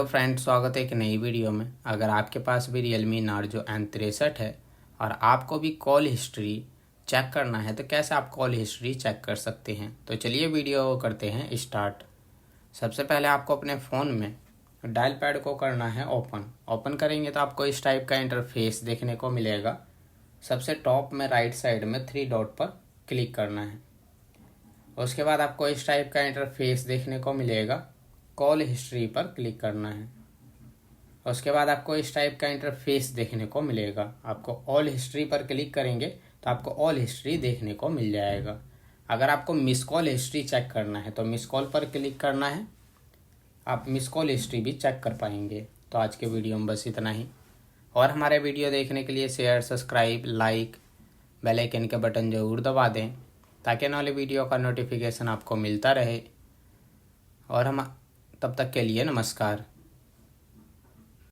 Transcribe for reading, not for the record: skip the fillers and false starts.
तो फ्रेंड्स, स्वागत है एक नई वीडियो में। अगर आपके पास भी Realme NARZO N63 है और आपको भी कॉल हिस्ट्री चेक करना है तो कैसे आप कॉल हिस्ट्री चेक कर सकते हैं, तो चलिए वीडियो करते हैं स्टार्ट। सबसे पहले आपको अपने फ़ोन में डायल पैड को करना है ओपन करेंगे तो आपको इस टाइप का इंटरफेस देखने को मिलेगा। सबसे टॉप में राइट साइड में 3 डॉट पर क्लिक करना है। उसके बाद आपको इस टाइप का इंटरफेस देखने को मिलेगा। कॉल हिस्ट्री पर क्लिक करना है। उसके बाद आपको इस टाइप का इंटरफेस देखने को मिलेगा। आपको ऑल हिस्ट्री पर क्लिक करेंगे तो आपको ऑल हिस्ट्री देखने को मिल जाएगा। अगर आपको मिस कॉल हिस्ट्री चेक करना है तो मिस कॉल पर क्लिक करना है। आप मिस कॉल हिस्ट्री भी चेक कर पाएंगे। तो आज के वीडियो में बस इतना ही, और हमारे वीडियो देखने के लिए share, subscribe, like, bell icon के बटन ज़रूर दबा दें ताकि आने वाले वीडियो का नोटिफिकेशन आपको मिलता रहे। और हम तब तक के लिए नमस्कार।